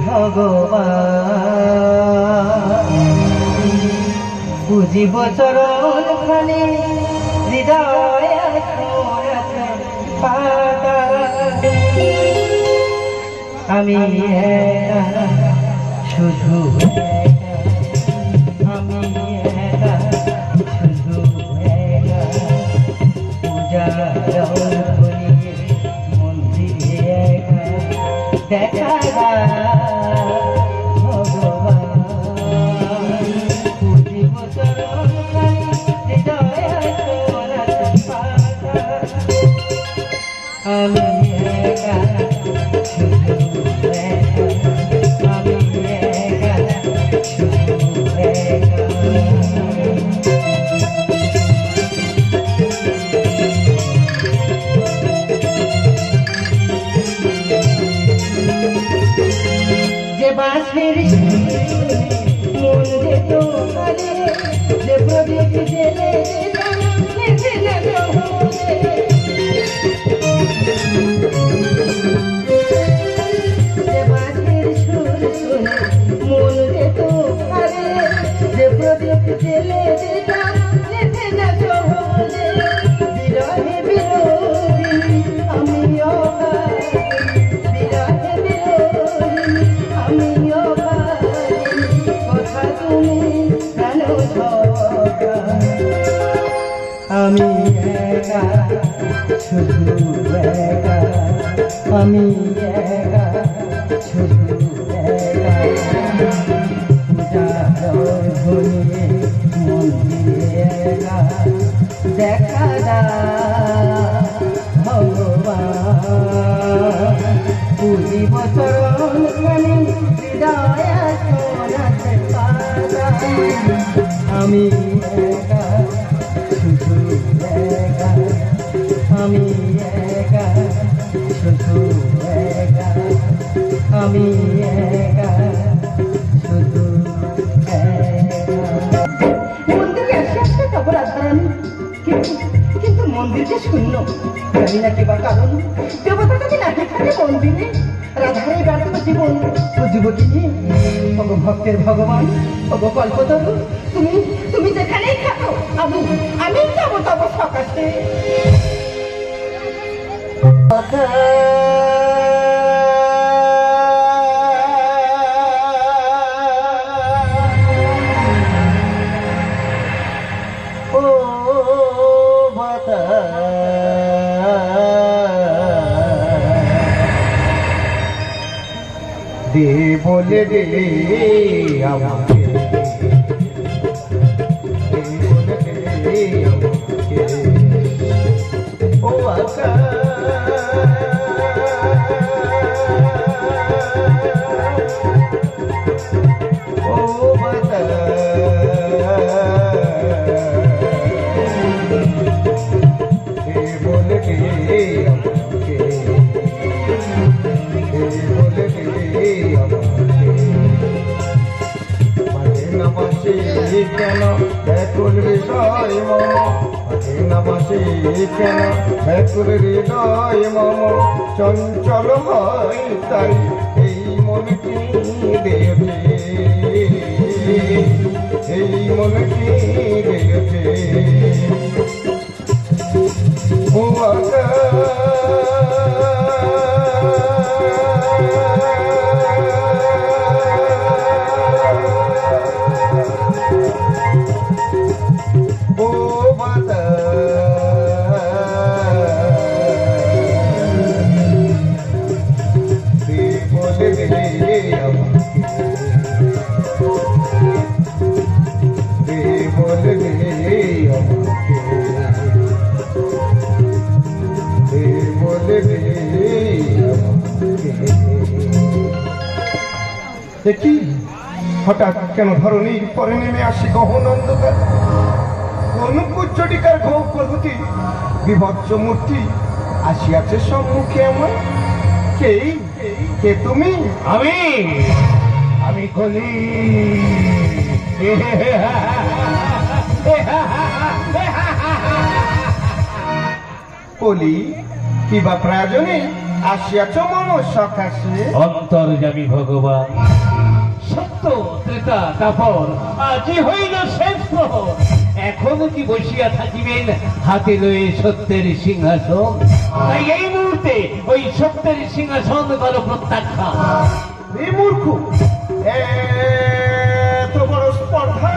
ভগবান বুঝিব চরণ খানি হৃদয় পাতা আমি শুধু আমি শুধু পূজা মন্দিরে দেখা ভগবান বুঝিব চরণ খানি হৃদয় আমি যে বাঁশির মন যেত কালে যে প্রদীপ জেলে যে বাঁশির সুর শুনে মন যেত কালে যে প্রদীপ জেলে বিরহে বিরোধী আমিও আমি একা শুধু একা আমি একা শুধু একা পূজার ধরে মন্দিরে একা দেখা ভগবান বুঝিব চরণ খানি হৃদয় শোনাতে পারা আমি একা শুধু একা আমি একা শুধু একা আমি একা শুধু মন্দিরে এসে আসতে তবে রাধারানী কিন্তু মন্দির যে শূন্য জানি না কিবা কারণ দেবতা যদি নাকি থাকে মন্দিরে রাধারানী ব্যর্থ জীবন বুঝিব কি ওগো ভক্তের ভগবান ওগো কল্পতরু তুমি তুমি যেখানেই থাকো আমি যাবো তব সকাশে ও মাতা দে বলে দে আমাকে ও আকা ও মাতা দে বলে দে আমাকে বলে দে আমাকে কেন ব্যাকুল বিষয় মম নামাসে কেন ব্যাকুল হৃদয় মম চঞ্চল হয় তাই এই মনটি দেবে এই মনটি দেবে ও আকা দেখি হঠাৎ কেন ধরণীর পরে নেমে আসে গহন অন্ধকার কোন কুচ্চটিকার ঘোর প্রভৃতি বিভৎস মূর্তি আসিয়াছে সম্মুখে আমার কে তুমি আমি আমি কলি কলি কিবা প্রয়োজনে আসিয়াছ মন সকাশে? অন্তর্যামী ভগবান, সত্য ত্রেতা তাপর আজি হইল শেষ প্রহর। এখন কি বসিয়া থাকিবেন হাতে লয়ে সত্যের সিংহাসন? তাই এই মুহূর্তে ওই সত্যের সিংহাসন করো প্রত্যাখ্যান। এই মূর্খ, এত বড় স্পর্ধা!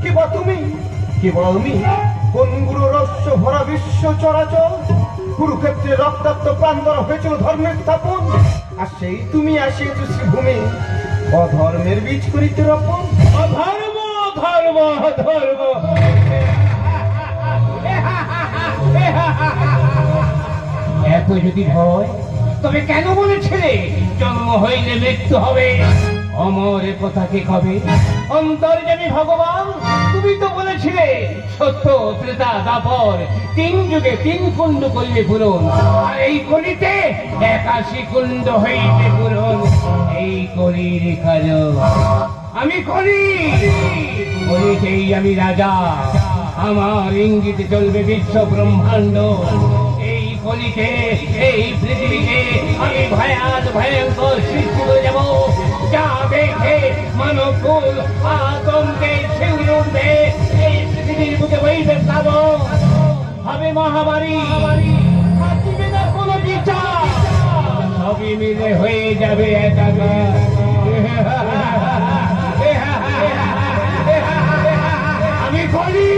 কিবা তুমি, কিবা আমি, কোন গুরু রস্য ভরা বিশ্ব চরাচর, কুরুক্ষেত্রে রক্তাক্ত প্রান্তর হয়েছিল ধর্মের স্থাপন, আর সেই তুমি আসিয়েছ শ্রীভূমি অধর্মের বীজ করিতে রোপণ। অধর্ম ধর্ম ধর্ম, এত যদি হয় তবে কেন বলেছিলে জন্ম হইলে মৃত্যু হবে? অমর কথাকে কবে? অন্তর্যামী ভগবান, তুমি তো বলেছিলে সত্য ত্রেতা দাপর তিন যুগে তিন কুণ্ড করিবে পূরণ, আর এই কলিতে 81 কুণ্ড হইবে পূরণ। এই কলির কাজ আমি করি, কলিতেই আমি রাজা, আমার ইঙ্গিতে চলবে বিশ্ব ব্রহ্মাণ্ড। এই কলিতে, এই পৃথিবীতে আমি ভয়ঙ্কর সৃষ্টি করে যাব, যা দেখে মানবকুল আতঙ্কে শিউরে উঠবে। এই পৃথিবীর বুকে বইবে প্লাবন, হবে মহামারী, থাকিবে না কোনো বিচার, সবই মিলে হয়ে যাবে একাকার। আমি করি,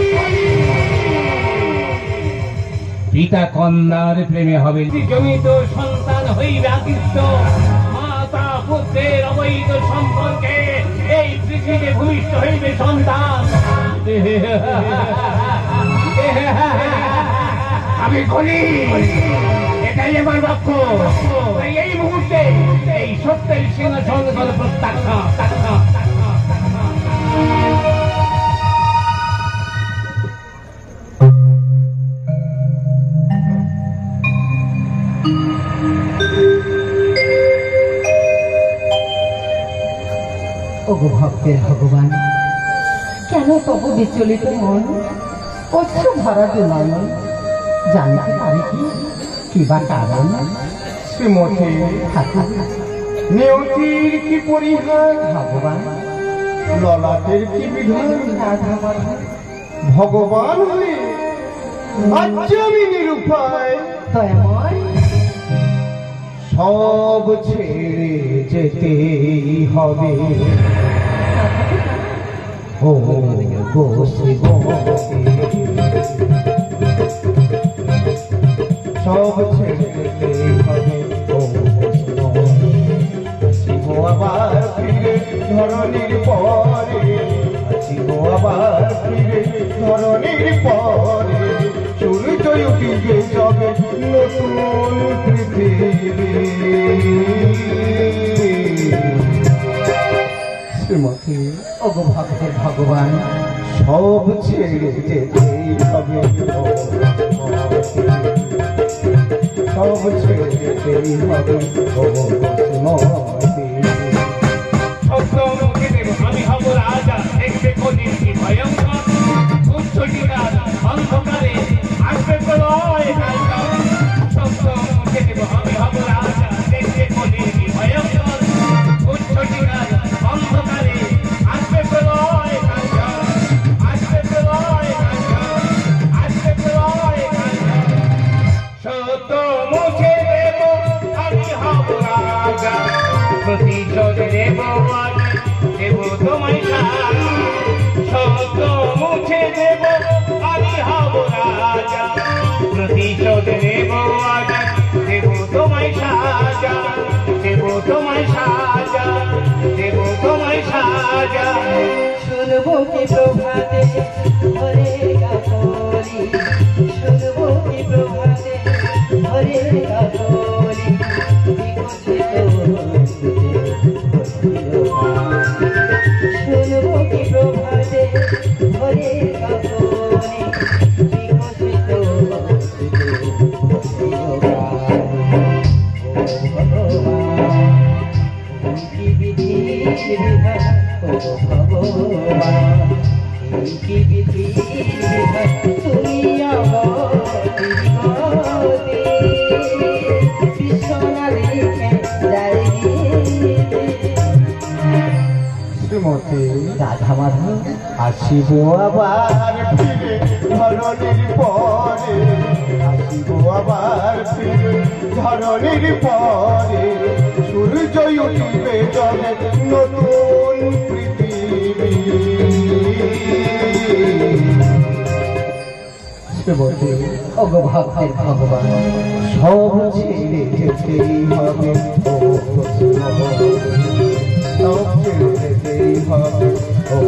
পিতা কন্যার প্রেমে হবে জমিত সন্তান হইবে আকৃষ্ট, মাতা পুত্রের অবৈধ সম্পর্কে এই পৃথিবীতে ভূমিষ্ঠ হইবে সন্তান। আমি করি, এটাই আমার লক্ষ্য। এই মুহূর্তে এই সত্যের সিংহাসন করে প্রত্যাখ্যান। ওগো ভক্তের ভগবান, কেন তবু বিচলিত মন, অশ্রু ভরা নয়ন, জানতে পারি কি বা কারণ? শ্রীমতী ঠাকুর, নিয়তির কি পরিহার, ভগবান ললাটের কি বিধান, ভগবান হয়ে আজ আমি নিরুপায়, দয়াময় সব ছেড়ে যেতেই হবে। ও গো সব ছেড়ে যেতেই হবে। ও গো আবার ফিরে ধরণীর পরে, গো আবার ফিরে ধরণীর পরে, সূর্য উঠিবে যাবে নতুন পৃথিবী। শ্রীমতী, ওগো ভক্তের ভগবান, সব ছেড়ে যেতেই হবে, সব ছেড়ে যেতেই হবে। আমি হব রাজা, দেখবে কলির কি ভয়ঙ্কর, উচ্চটিরা অন্ধকারে আসবে প্রলয় কালকা। সত্য মুখে দেব, আমি হব রাজা, দেখবে কলির কি ভয়ঙ্কর, উচ্চটিরা অন্ধকারে আসবে প্রলয় কালকা, আসবে প্রলয় কালকা, আসবে প্রলয় কালকা। সত্য মুখে দেব, আমি হব রাজা, প্রতিশোধ নেব আমি, দেব তোমায় সাজা। সত্য মুছে দেব, আমি হব রাজা, প্রতিশোধ নেব আমি, দেব তোমায় সাজা, দেব তোমায় সাজা, দেব তোমায় সাজা। শুনবো কি প্রভাতে হরে কাকলি, শুনবো কি প্রভাতে হরে কাকলি, শুনবো কি প্রভাতে হরে কাকলি, বিকশিত কি বিধি বিধান, ও ভগবান কি বিধি বিধান, তুমি আমার বিশ্বনাথ শ্রীমতী রাধা মাধব আসিব আবার ফিরে ধরণীর পরে, আসিব আবার ফিরে ধরণীর পরে, সূর্য উঠিবে জলে নতুন পৃথিবী। শ্রীমতী অগভক্তের ভগবান সব ছেড়ে যেতেই হবে, ও সব ছেড়ে যেতেই হবে, ও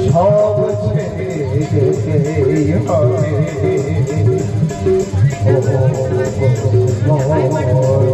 সব ছেড়ে যেতেই হবে, ও